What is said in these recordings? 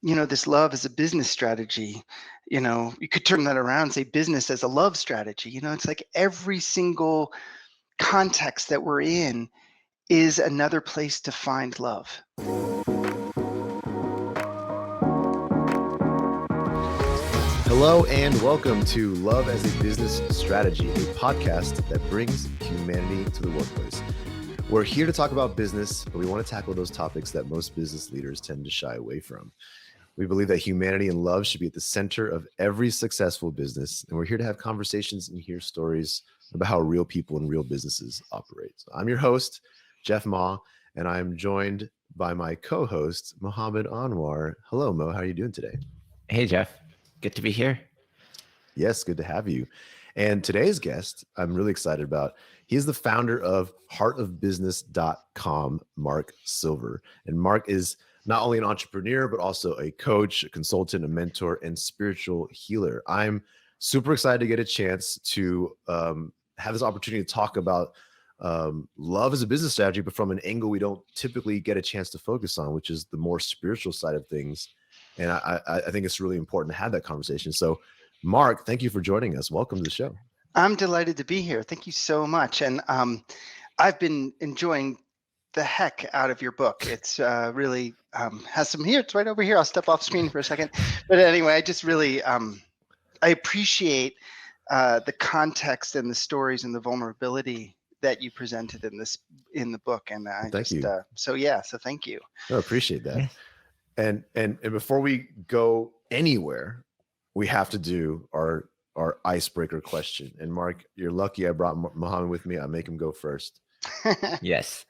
this love as a business strategy. You could turn that around and say business as a love strategy. It's like every single context that we're in is another place to find love. Hello and welcome to Love as a Business Strategy, a podcast that brings humanity to the workplace. We're here to talk about business, but we want to tackle those topics that most business leaders tend to shy away from. We believe that humanity and love should be at the center of every successful business, and we're here to have conversations and hear stories about how real people and real businesses operate. So I'm your host, Jeff Ma, and I'm joined by my co-host, Mohammed Anwar. Hello, Mo. How are you doing today? Hey, Jeff. Good to be here. Yes, good to have you. And today's guest, I'm really excited about. He's the founder of heartofbusiness.com, Mark Silver. And Mark is not only an entrepreneur, but also a coach, a consultant, a mentor, and spiritual healer. I'm super excited to get a chance to have this opportunity to talk about love as a business strategy, but from an angle we don't typically get a chance to focus on, which is the more spiritual side of things. And I think it's really important to have that conversation. So, Mark, thank you for joining us. Welcome to the show. I'm delighted to be here. Thank you so much. And I've been enjoying the heck out of your book. It's really has some here. It's right over here. I'll step off screen for a second. But anyway, I just really I appreciate the context and the stories and the vulnerability that you presented in the book. And Thank you. So thank you. I appreciate that. And before we go anywhere, we have to do our icebreaker question. And Mark, you're lucky I brought Mohammed with me. I make him go first. Yes.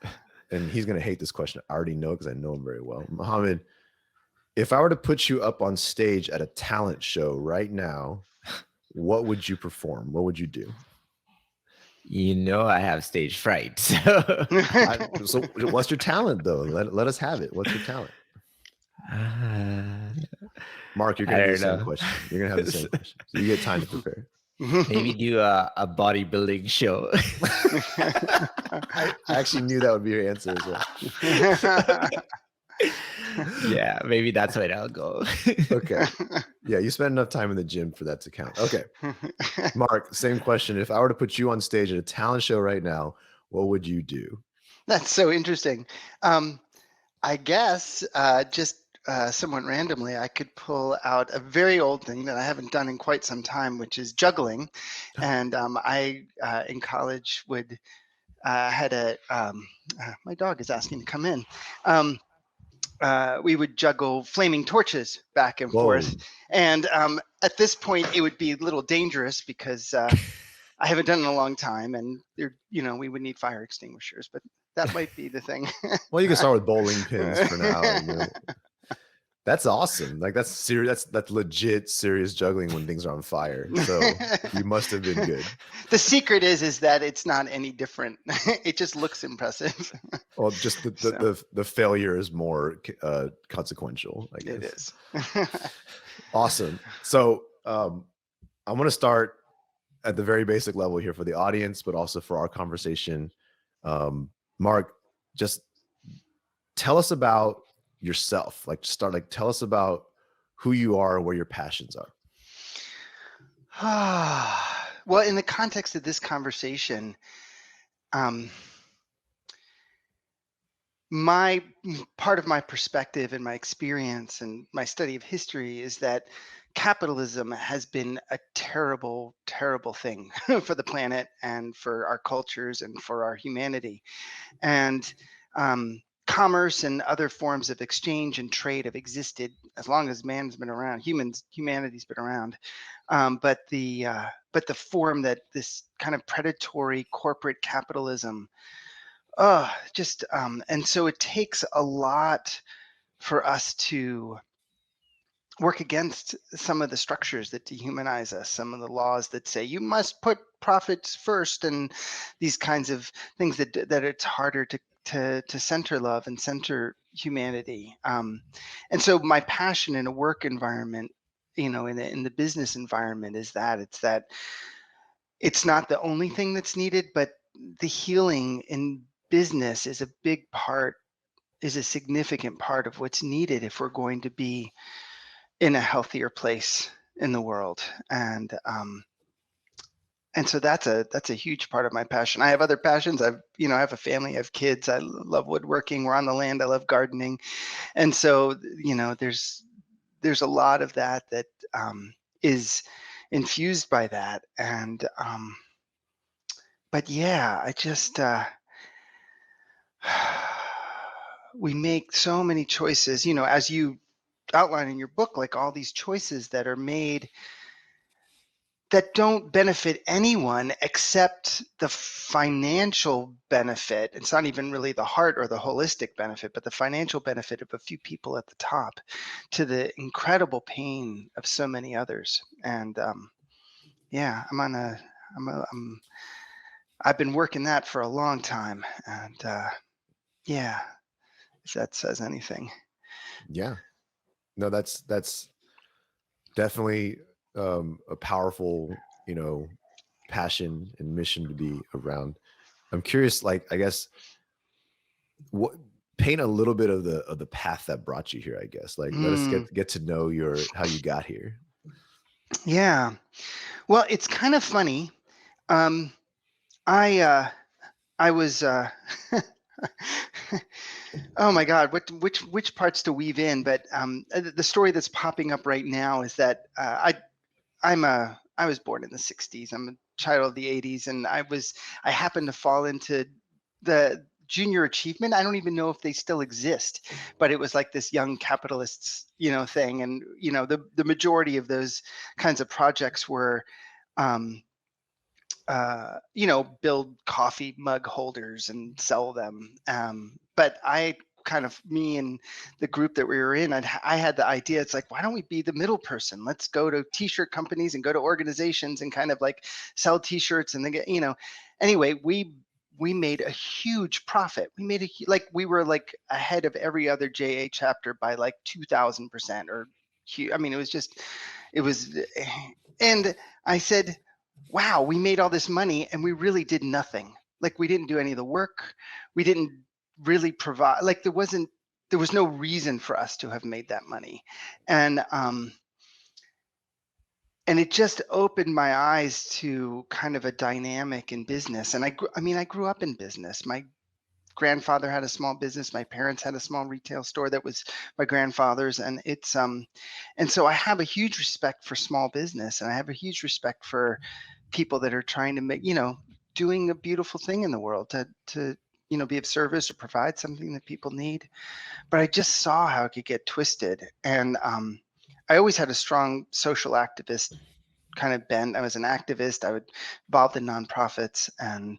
And he's going to hate this question. I already know because I know him very well. Mohammed, if I were to put you up on stage at a talent show right now, what would you perform? What would you do? You know I have stage fright. So, so what's your talent, though? Let us have it. What's your talent? Mark, you're going to do the same question. You're going to have the same question. So you get time to prepare. Maybe do a bodybuilding show. I actually knew that would be your answer as well. Yeah, maybe that's where I'll go. Okay. Yeah, you spend enough time in the gym for that to count. Okay. Mark, same question. If I were to put you on stage at a talent show right now, what would you do? That's so interesting. I guess just somewhat randomly, I could pull out a very old thing that I haven't done in quite some time, which is juggling. And I, in college, had my dog is asking to come in. We would juggle flaming torches back and forth. And at this point, it would be a little dangerous because I haven't done it in a long time. And, we would need fire extinguishers. But that might be the thing. Well, you can start with bowling pins for now. That's awesome. Like that's serious. That's legit serious juggling when things are on fire. So you must have been good. The secret is that it's not any different. It just looks impressive. Well, just the failure is more consequential, I guess. It is. Awesome. So I'm going to start at the very basic level here for the audience, but also for our conversation. Mark, just tell us about yourself. Tell us about who you are, where your passions are. Well, in the context of this conversation, my part of my perspective and my experience and my study of history is that capitalism has been a terrible, terrible thing for the planet and for our cultures and for our humanity. And commerce and other forms of exchange and trade have existed as long as man's been around. Humanity's been around, but the form that this kind of predatory corporate capitalism, and so it takes a lot for us to work against some of the structures that dehumanize us, some of the laws that say you must put profits first, and these kinds of things that it's harder to center love and center humanity. And so my passion in a work environment, in the business environment, is that it's not the only thing that's needed, but the healing in business is a big part is a significant part of what's needed if we're going to be in a healthier place in the world. And so that's a huge part of my passion. I have other passions. I have a family, I have kids. I love woodworking. We're on the land. I love gardening. And so, there's a lot of that is infused by that. And but yeah, I just we make so many choices, as you outline in your book, like all these choices that are made that don't benefit anyone except the financial benefit. It's not even really the heart or the holistic benefit, but the financial benefit of a few people at the top, to the incredible pain of so many others. And yeah, I've been working that for a long time. And yeah, if that says anything. Yeah. No, that's definitely a powerful, passion and mission to be around. I'm curious, like, I guess, what paint a little bit of the path that brought you here, I guess. Like, let us get to know how you got here. Yeah. Well, it's kind of funny. Um, I was oh my God, which parts to weave in? But the story that's popping up right now is that I was born in the '60s. I'm a child of the '80s, and I happened to fall into the junior achievement. I don't even know if they still exist, but it was like this young capitalists, thing. And the majority of those kinds of projects were um, build coffee mug holders and sell them. But me and the group that we were in, I had the idea. It's like, why don't we be the middle person? Let's go to t-shirt companies and go to organizations and kind of like sell t-shirts, and then get, anyway, we made a huge profit. We were like ahead of every other JA chapter by like 2,000%, or I mean, it was, and I said, wow, we made all this money and we really did nothing. Like, we didn't do any of the work. We didn't really provide, like, there was no reason for us to have made that money. And it just opened my eyes to kind of a dynamic in business. And I grew up in business. My grandfather had a small business. My parents had a small retail store that was my grandfather's. And and so I have a huge respect for small business, and I have a huge respect for people that are trying to make, doing a beautiful thing in the world to be of service or provide something that people need. But I just saw how it could get twisted. And I always had a strong social activist kind of bent. I was an activist. I would involved in nonprofits, and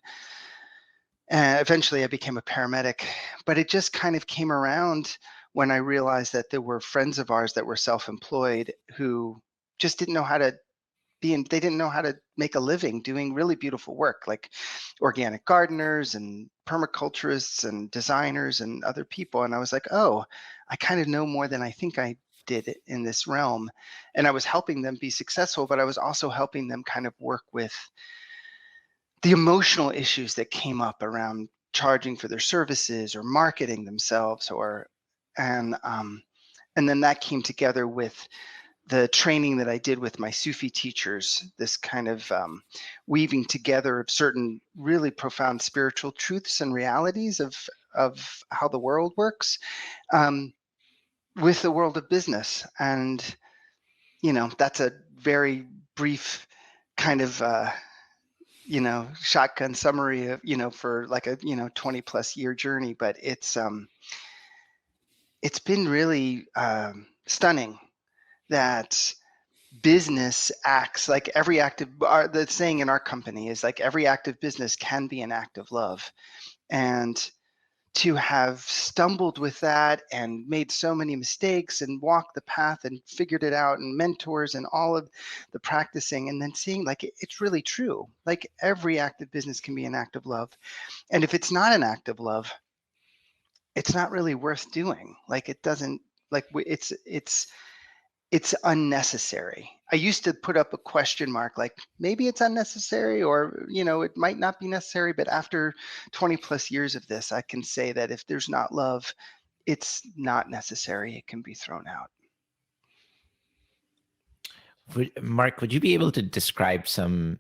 eventually I became a paramedic. But it just kind of came around when I realized that there were friends of ours that were self-employed who just didn't know how to they didn't know how to make a living doing really beautiful work, like organic gardeners and permaculturists and designers and other people. And I was like, oh, I kind of know more than I think I did in this realm. And I was helping them be successful, but I was also helping them kind of work with the emotional issues that came up around charging for their services or marketing themselves, and then that came together with the training that I did with my Sufi teachers, this kind of weaving together of certain really profound spiritual truths and realities of how the world works, with the world of business. And, that's a very brief kind of, shotgun summary of, for like a, 20 plus year journey. But it's been really stunning that business acts like every act of the saying in our company is like every act of business can be an act of love. And to have stumbled with that and made so many mistakes and walked the path and figured it out, and mentors and all of the practicing, and then seeing like it's really true. Like, every act of business can be an act of love. And if it's not an act of love, it's not really worth doing. Like, it doesn't, like, it's unnecessary. I used to put up a question mark, like maybe it's unnecessary, or, it might not be necessary. But after 20 plus years of this, I can say that if there's not love, it's not necessary. It can be thrown out. Mark, would you be able to describe some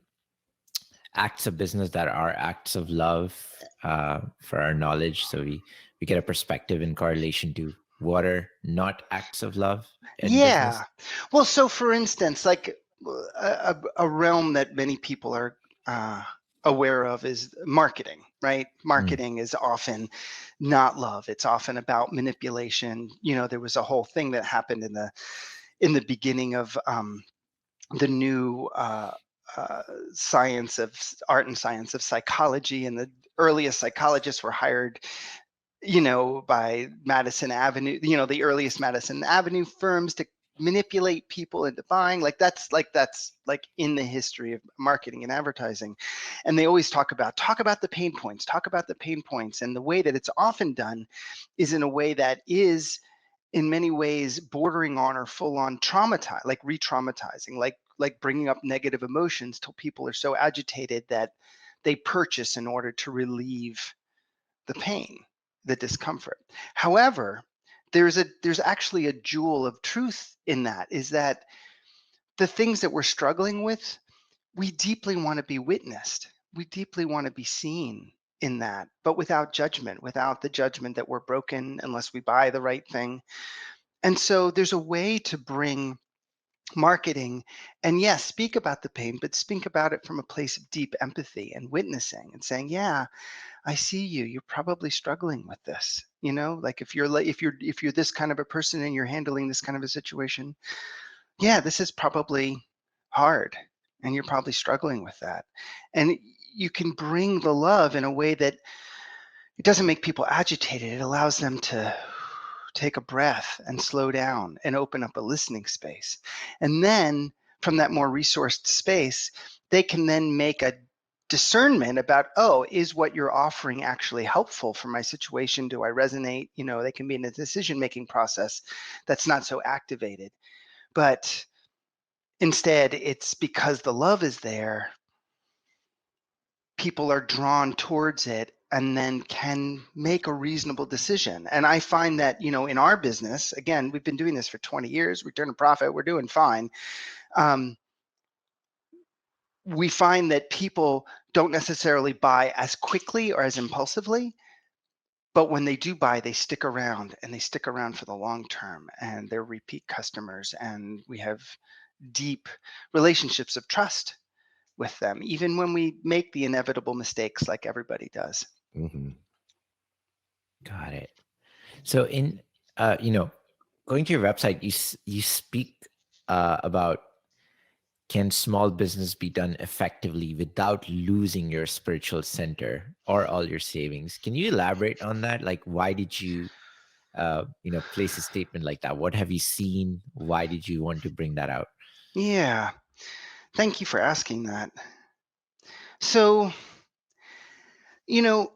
acts of business that are acts of love for our knowledge, so we get a perspective in correlation to what are not acts of love in Yeah. business? Well, so for instance, like a realm that many people are uh, aware of is marketing, right? Mm, Marketing is often not love. It's often about manipulation. There was a whole thing that happened in the beginning of the new science of art and science of psychology, and the earliest psychologists were hired by Madison Avenue, the earliest Madison Avenue firms to manipulate people into buying. Like that's in the history of marketing and advertising. And they always talk about the pain points, talk about the pain points. And the way that it's often done is in a way that is in many ways bordering on or full on traumatizing, like re-traumatizing, like bringing up negative emotions till people are so agitated that they purchase in order to relieve the pain, the discomfort. However, there's actually a jewel of truth in that, is that the things that we're struggling with, we deeply want to be witnessed. We deeply want to be seen in that, but without judgment, without the judgment that we're broken unless we buy the right thing. And so there's a way to bring marketing and, yes, speak about the pain, but speak about it from a place of deep empathy and witnessing and saying, yeah, I see you. You're probably struggling with this. Like if you're this kind of a person and you're handling this kind of a situation, yeah, this is probably hard, and you're probably struggling with that. And you can bring the love in a way that it doesn't make people agitated. It allows them to take a breath and slow down and open up a listening space. And then from that more resourced space, they can then make a discernment about, oh, is what you're offering actually helpful for my situation? Do I resonate? They can be in a decision-making process that's not so activated. But instead, it's because the love is there, people are drawn towards it and then can make a reasonable decision. And I find that, in our business, again, we've been doing this for 20 years, we turn a profit, we're doing fine. Um, we find that people don't necessarily buy as quickly or as impulsively, but when they do buy, they stick around, and they stick around for the long term, and they're repeat customers, and we have deep relationships of trust with them, even when we make the inevitable mistakes like everybody does. Mm-hmm. got it. So in going to your website, you speak about, can small business be done effectively without losing your spiritual center or all your savings? Can you elaborate on that? Like, why did you place a statement like that? What have you seen? Why did you want to bring that out? Yeah, thank you for asking that. So, you know,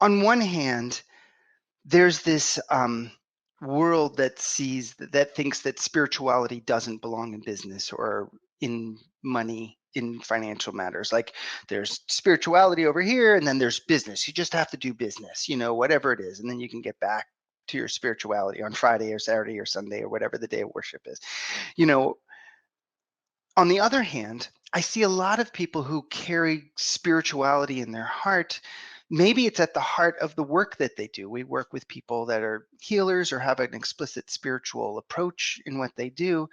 on one hand, there's this world that thinks that spirituality doesn't belong in business or in money, in financial matters. Like, there's spirituality over here, and then there's business. You just have to do business, whatever it is, and then you can get back to your spirituality on Friday or Saturday or Sunday or whatever the day of worship is. You know, on the other hand, I see a lot of people who carry spirituality in their heart. Maybe it's at the heart of the work that they do. We work with people that are healers or have an explicit spiritual approach in what they do,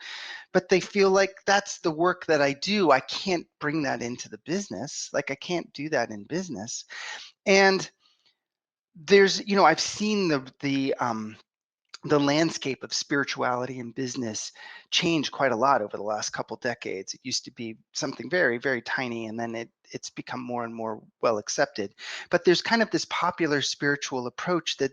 but they feel like, that's the work that I do. I can't bring that into the business. Like, I can't do that in business. And I've seen the landscape of spirituality and business changed quite a lot over the last couple decades. It used to be something very, very tiny, and then it's become more and more well accepted. But there's kind of this popular spiritual approach that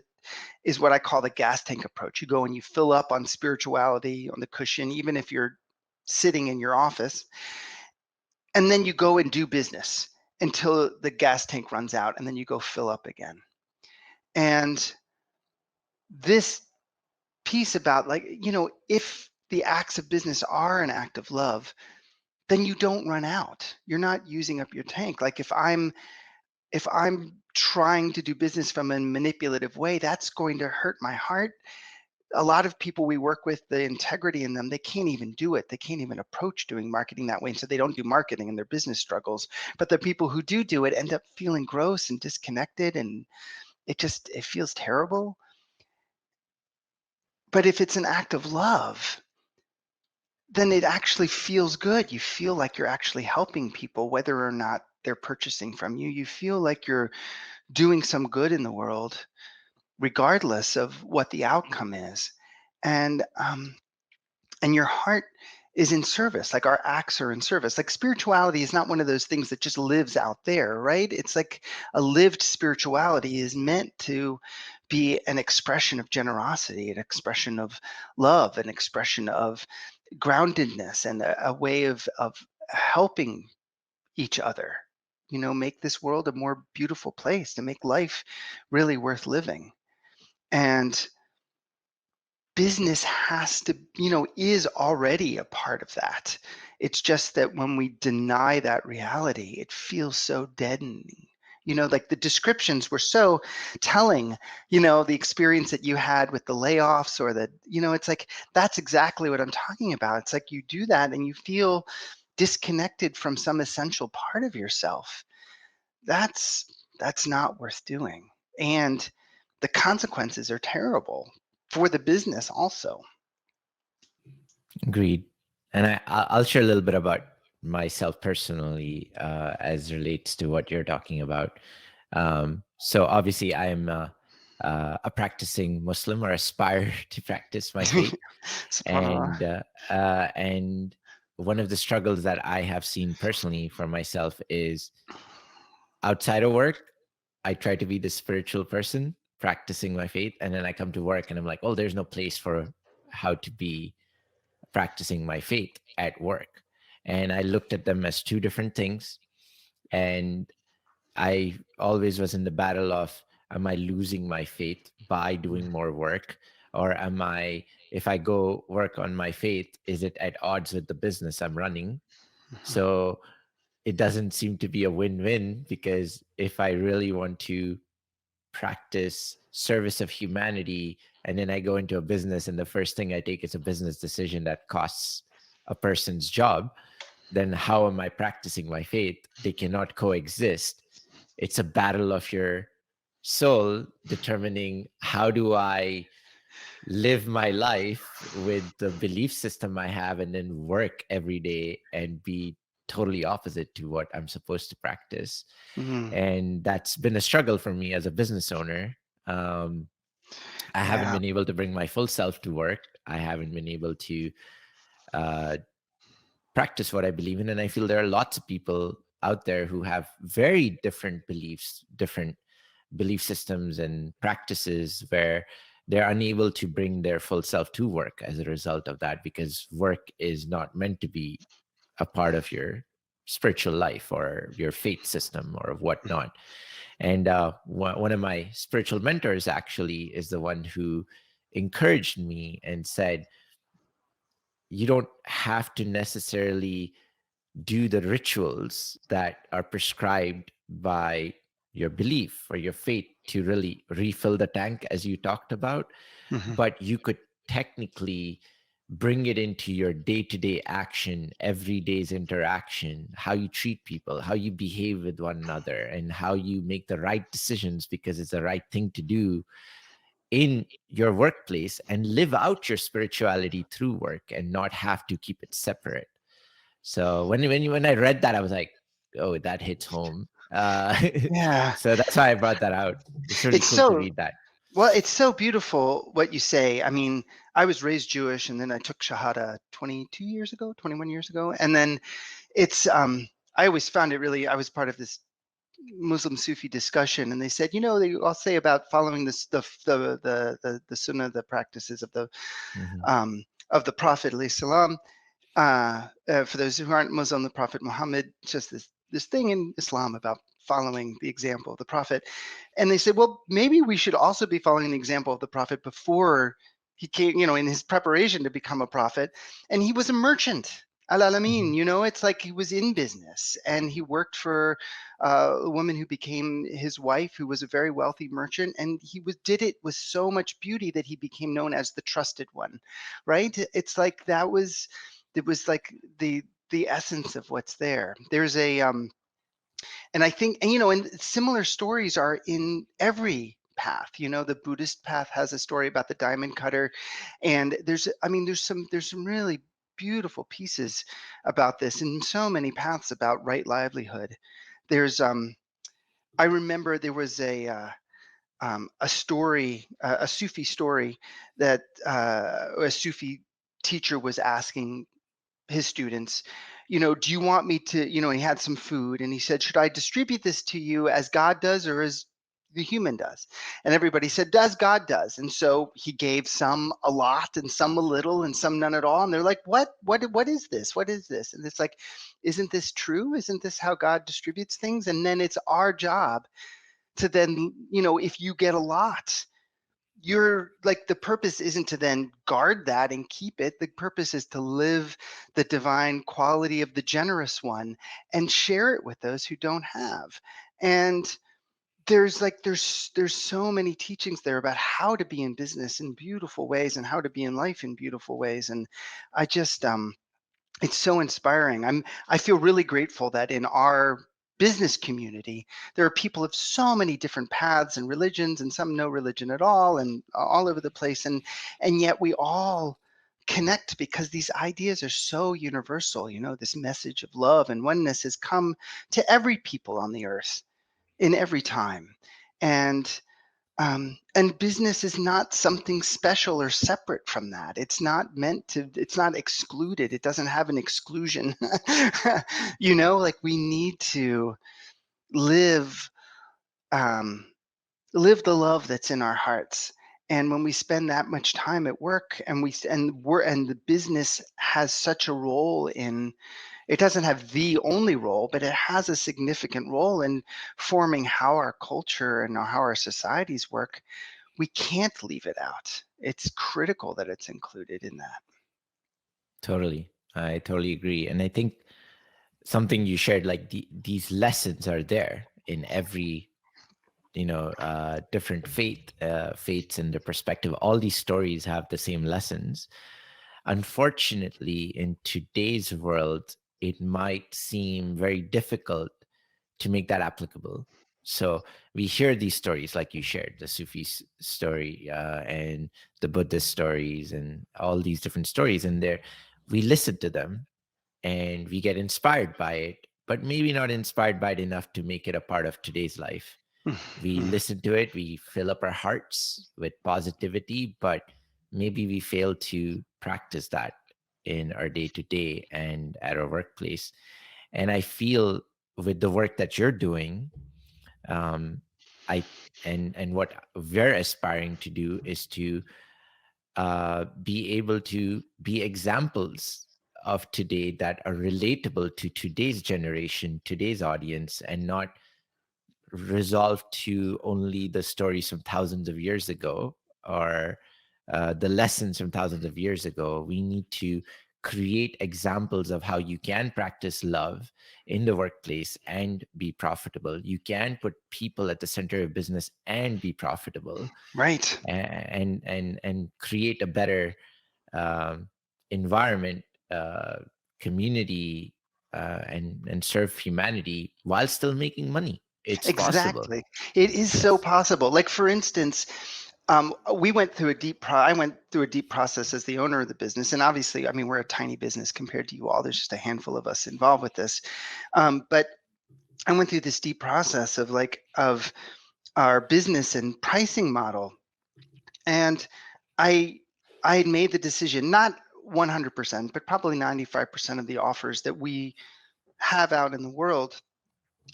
is what I call the gas tank approach. You go and you fill up on spirituality on the cushion, even if you're sitting in your office, and then you go and do business until the gas tank runs out, and then you go fill up again. And this piece about, like, if the acts of business are an act of love, then you don't run out. You're not using up your tank. Like, if I'm if I'm trying to do business from a manipulative way, that's going to hurt my heart. A lot of people we work with, the integrity in them, they can't even do it. They can't even approach doing marketing that way. And so they don't do marketing in their business struggles. But the people who do it end up feeling gross and disconnected, and it feels terrible. But if it's an act of love, then it actually feels good. You feel like you're actually helping people, whether or not they're purchasing from you. You feel like you're doing some good in the world, regardless of what the outcome is. And and your heart is in service. Like, our acts are in service. Like, spirituality is not one of those things that just lives out there, right? It's like a lived spirituality is meant to be an expression of generosity, an expression of love, an expression of groundedness, and a way of helping each other, make this world a more beautiful place, to make life really worth living. And business has to, is already a part of that. It's just that when we deny that reality, it feels so deadening. Like, the descriptions were so telling, the experience that you had with the layoffs, or it's like, that's exactly what I'm talking about. It's like you do that and you feel disconnected from some essential part of yourself. That's not worth doing. And the consequences are terrible for the business also. Agreed. And I'll share a little bit about myself personally as relates to what you're talking about. So obviously, I'm a practicing Muslim, or aspire to practice my faith. SubhanAllah. And one of the struggles that I have seen personally for myself is, outside of work, I try to be the spiritual person practicing my faith, and then I come to work and I'm like, oh, there's no place for how to be practicing my faith at work. And I looked at them as two different things. And I always was in the battle of, am I losing my faith by doing more work? Or if I go work on my faith, is it at odds with the business I'm running? So it doesn't seem to be a win-win, because if I really want to practice service of humanity, and then I go into a business and the first thing I take is a business decision that costs a person's job, then how am I practicing my faith? They cannot coexist. It's a battle of your soul, determining, how do I live my life with the belief system I have, and then work every day and be totally opposite to what I'm supposed to practice. Mhm. And that's been a struggle for me as a business owner. I haven't Yeah. been able to bring my full self to work. I haven't been able to uh, practice what I believe in. And I feel there are lots of people out there who have very different beliefs, different belief systems and practices, where they're unable to bring their full self to work as a result of that, because work is not meant to be a part of your spiritual life or your faith system or whatnot. And one of my spiritual mentors actually is the one who encouraged me and said, you don't have to necessarily do the rituals that are prescribed by your belief or your faith to really refill the tank, as you talked about, Mhm. but you could technically bring it into your day-to-day action, every day's interaction, how you treat people, how you behave with one another, and how you make the right decisions because it's the right thing to do in your workplace, and live out your spirituality through work and not have to keep it separate. So when I read that, I was like, oh, that hits home. Yeah. So that's why I brought that out. It's really It's cool to so read that. Well, it's so beautiful what you say. I mean, I was raised Jewish, and then I took Shahada 22 years ago, 21 years ago. And then it's, I always found it really, I was part of this Muslim Sufi discussion, and they said, they all say about following this, the Sunnah, the practices Mhm. of the Prophet, alayhi salam. For those who aren't Muslim, the Prophet Muhammad, just this thing in Islam about following the example of the Prophet. And they said, well, maybe we should also be following the example of the Prophet before he came, in his preparation to become a prophet. And he was a merchant. Al-Alamin, Mhm. it's like he was in business and he worked for a woman who became his wife, who was a very wealthy merchant, and did it with so much beauty that he became known as the trusted one, right? It's like it was like the essence of what's there. There's a and I think, and similar stories are in every path. The Buddhist path has a story about the diamond cutter, and there's some really beautiful pieces about this, and so many paths about right livelihood. There's I remember there was a story, a Sufi story that a Sufi teacher was asking his students, do you want me to, he had some food and he said, should I distribute this to you as God does or as the human does? And everybody said, as God does. And so he gave some a lot and some a little and some none at all. And they're like, what is this? What is this? And it's like, isn't this true? Isn't this how God distributes things? And then it's our job to then, if you get a lot, you're like, the purpose isn't to then guard that and keep it. The purpose is to live the divine quality of the generous one and share it with those who don't have. And there's so many teachings there about how to be in business in beautiful ways and how to be in life in beautiful ways. And I just it's so inspiring. I feel really grateful that in our business community, there are people of so many different paths and religions, and some no religion at all, and all over the place. And yet we all connect because these ideas are so universal. This message of love and oneness has come to every people on the earth in every time. And business is not something special or separate from that. It's not excluded. It doesn't have an exclusion. Like we need to live, um, live the love that's in our hearts. And when we spend that much time at work and the business has such a role in, it doesn't have the only role, but it has a significant role in forming how our culture and how our societies work. We can't leave it out. It's critical that it's included in that. Totally. I totally agree. And I think something you shared, like these lessons are there in every, different faiths and the perspective. All these stories have the same lessons. Unfortunately, in today's world, it might seem very difficult to make that applicable. So we hear these stories like you shared, the Sufi story, and the Buddhist stories, and all these different stories, and there we listen to them and we get inspired by it, but maybe not inspired by it enough to make it a part of today's life. We listen to it, we fill up our hearts with positivity, but maybe we fail to practice that in our day to day and at our workplace. And I feel with the work that you're doing, um, I and what we're aspiring to do is to be able to be examples of today that are relatable to today's generation, today's audience, and not resolved to only the stories from thousands of years ago or the lessons from thousands of years ago. We need to create examples of how you can practice love in the workplace and be profitable. You can put people at the center of business and be profitable, Right. and create a better um, environment, community, and serve humanity while still making money. It's possible. Exactly. It is so Yes. possible. Like, for instance, we went through I went through a deep process as the owner of the business. And obviously, I mean, we're a tiny business compared to you all. There's just a handful of us involved with this. But I went through this deep process of our business and pricing model. And I I had made the decision, not 100%, but probably 95% of the offers that we have out in the world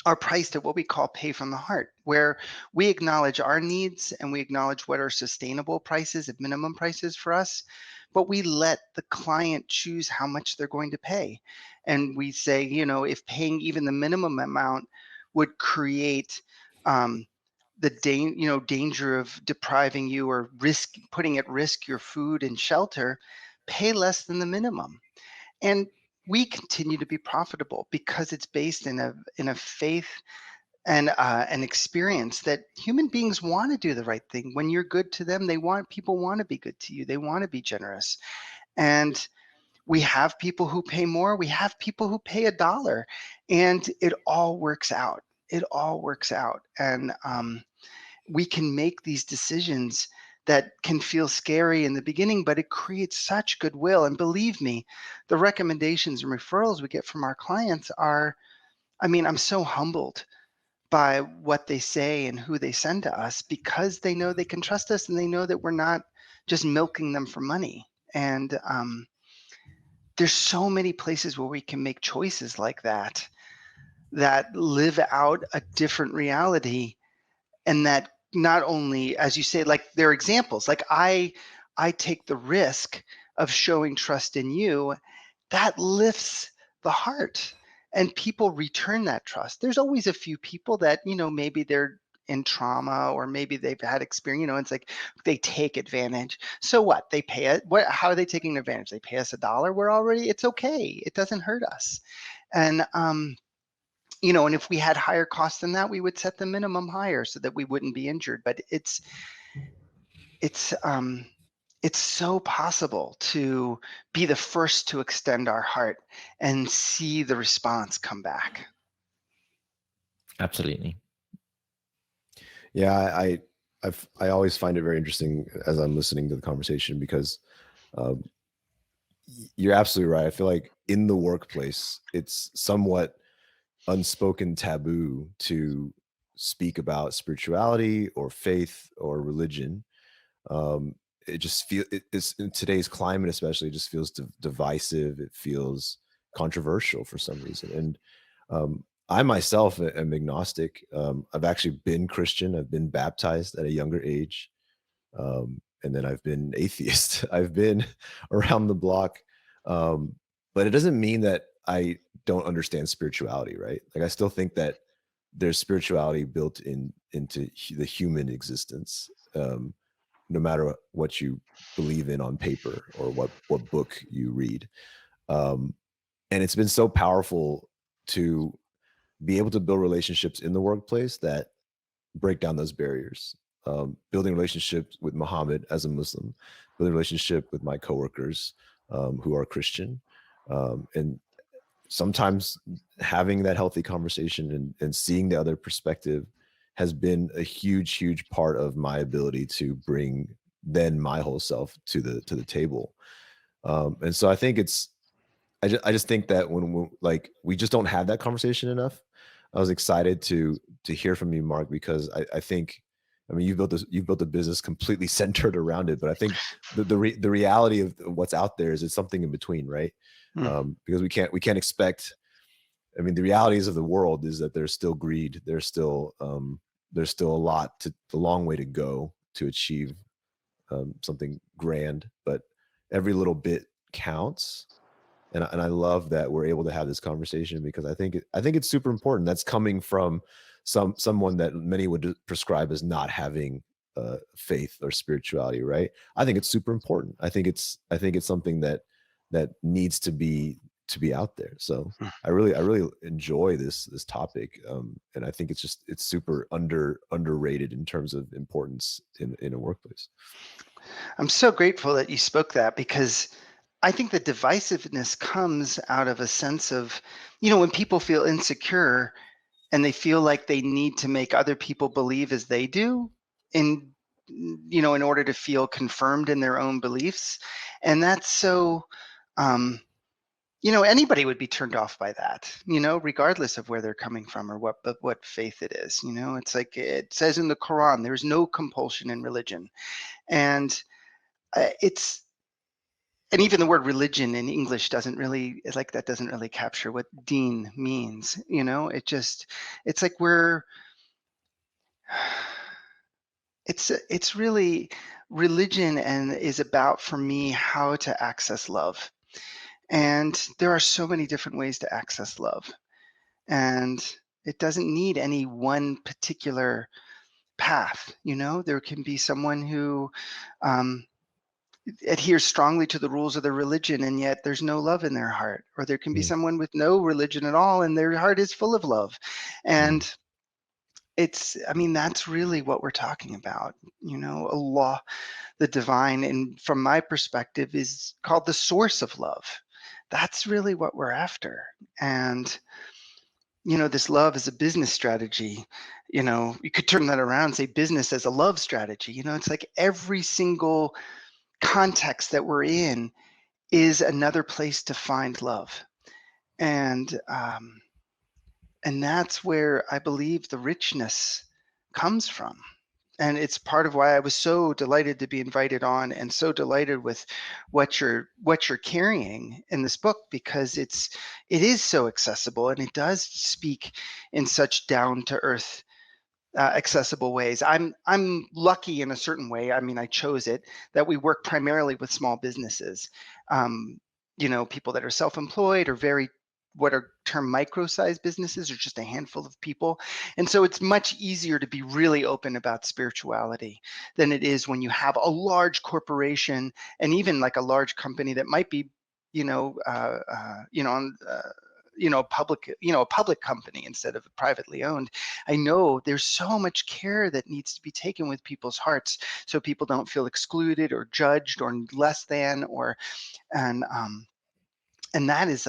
are priced at what we call pay from the heart, where we acknowledge our needs and we acknowledge what are sustainable prices at minimum prices for us, but we let the client choose how much they're going to pay. And we say, if paying even the minimum amount would create um, danger of depriving you or putting at risk your food and shelter, pay less than the minimum. And we continue to be profitable because it's based in a faith and an experience that human beings want to do the right thing. When you're good to them, people want to be good to you. They want to be generous. And we have people who pay more. We have people who pay $1, and it all works out. It all works out. And we can make these decisions that can feel scary in the beginning, but it creates such goodwill. And believe me, the recommendations and referrals we get from our clients are, I mean, I'm so humbled by what they say and who they send to us, because they know they can trust us, and they know that we're not just milking them for money. And there's so many places where we can make choices like that, that live out a different reality, and that not only, as you say, like they're examples, like I take the risk of showing trust in you, that lifts the heart, and people return that trust. There's always a few people that, maybe they're in trauma, or maybe they've had experience, it's like they take advantage. So what? They pay it. How are they taking advantage? They pay us $1. It's okay. It doesn't hurt us. And and if we had higher costs than that, we would set the minimum higher so that we wouldn't be injured. But it's it's so possible to be the first to extend our heart and see the response come back. Absolutely. Yeah, I always find it very interesting as I'm listening to the conversation, because um, you're absolutely right. I feel like in the workplace, it's somewhat unspoken taboo to speak about spirituality or faith or religion. It just it's in today's climate, especially, it just feels divisive. It feels controversial for some reason. And I myself am agnostic. I've actually been Christian. I've been baptized at a younger age. And then I've been atheist. I've been around the block. But it doesn't mean that I don't understand spirituality, right? Like, I still think that there's spirituality built into the human existence. No matter what you believe in on paper, or what book you read. Um, and it's been so powerful to be able to build relationships in the workplace that break down those barriers. Building relationships with Muhammad as a Muslim, building a relationship with my coworkers who are Christian, and sometimes having that healthy conversation and seeing the other perspective has been a huge part of my ability to bring then my whole self to the table. And so I think I just think that when like we just don't have that conversation enough. I was excited to hear from you, Mark, because I think, I mean, you've built a business completely centered around it, but I think the reality of what's out there is it's something in between, right? Because we can't expect. I mean, the realities of the world is that there's still greed. There's still a long way to go to achieve something grand, but every little bit counts. And I love that we're able to have this conversation, because I think it's super important. That's coming from someone that many would prescribe as not having faith or spirituality, right? I think it's super important. I think it's something that needs to be out there. So I really enjoy this topic, and I think it's super underrated in terms of importance in a workplace. I'm so grateful that you spoke that, because I think the divisiveness comes out of a sense of, when people feel insecure and they feel like they need to make other people believe as they do, in in order to feel confirmed in their own beliefs. And that's so anybody would be turned off by that, regardless of where they're coming from or what faith it is. It's like it says in the Quran, there's no compulsion in religion. And it's and even the word religion in English doesn't really, it's like, that doesn't really capture what deen means. It's like it's really, religion and is about, for me, how to access love. And there are so many different ways to access love. And it doesn't need any one particular path. There can be someone who, um, adheres strongly to the rules of their religion, and yet there's no love in their heart. Or there can be someone with no religion at all and their heart is full of love. And that's really what we're talking about. Allah, the divine, and from my perspective, is called the source of love. That's really what we're after. And this love is a business strategy. You could turn that around and say business as a love strategy. It's like every single context that we're in is another place to find love. And that's where I believe the richness comes from. And it's part of why I was so delighted to be invited on, and so delighted with what you're carrying in this book, because it is so accessible, and it does speak in such down to earth, accessible ways. I'm lucky in a certain way. I chose it, that we work primarily with small businesses, people that are self-employed, or very what are termed micro-sized businesses, or just a handful of people. And so it's much easier to be really open about spirituality than it is when you have a large corporation, and even like a large company that might be, a public company instead of privately owned. I know there's so much care that needs to be taken with people's hearts, so people don't feel excluded or judged or less than, and that is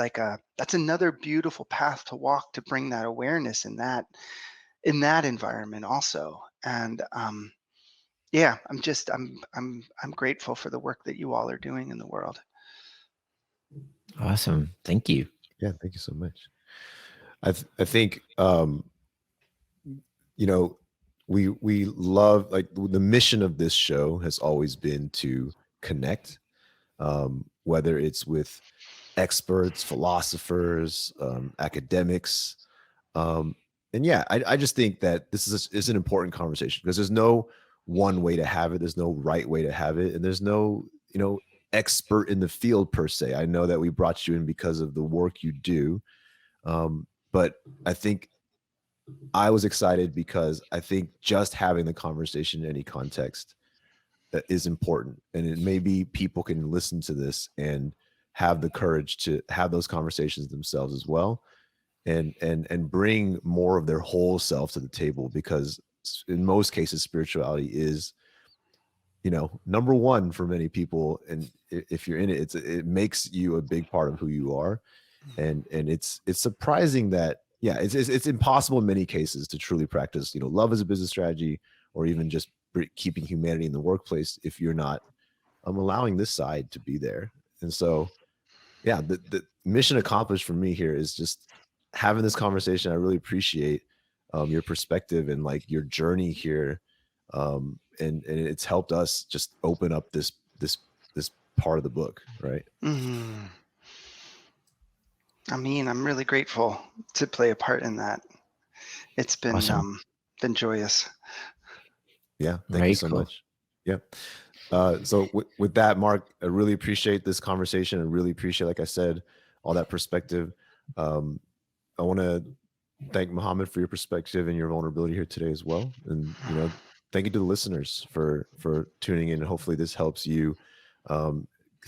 that's another beautiful path to walk, to bring that awareness in that environment also. And yeah, I'm grateful for the work that you all are doing in the world. Awesome. Thank you. Yeah, thank you so much. I think we love, like, the mission of this show has always been to connect, whether it's with experts, philosophers, academics, and yeah, I just think that this is an important conversation, because there's no one way to have it, there's no right way to have it, and there's no expert in the field per se. I know that we brought you in because of the work you do, but I think I was excited because I think just having the conversation in any context is important, and it maybe people can listen to this and have the courage to have those conversations themselves as well, and bring more of their whole self to the table, because in most cases spirituality is number one for many people, and if you're in it, it makes you a big part of who you are. And it's surprising that it's impossible in many cases to truly practice love as a business strategy, or even just keeping humanity in the workplace, if you're not allowing this side to be there. And so the mission accomplished for me here is just having this conversation. I really appreciate your perspective and like your journey here, and it's helped us just open up this part of the book, right? I'm really grateful to play a part in that. It's been Awesome. Been joyous. Yeah, thank you so much. Yeah. So with that, Mark, I really appreciate this conversation. I really appreciate, like I said, all that perspective. I want to thank Muhammad for your perspective and your vulnerability here today as well. And thank you to the listeners for tuning in. And hopefully this helps you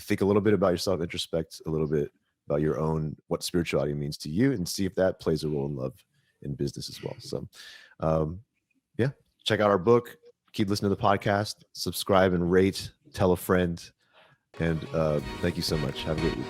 think a little bit about yourself, introspect a little bit about your own, what spirituality means to you, and see if that plays a role in love in business as well. So yeah, check out our book, keep listening to the podcast, subscribe and rate, tell a friend, and thank you so much. Have a great week.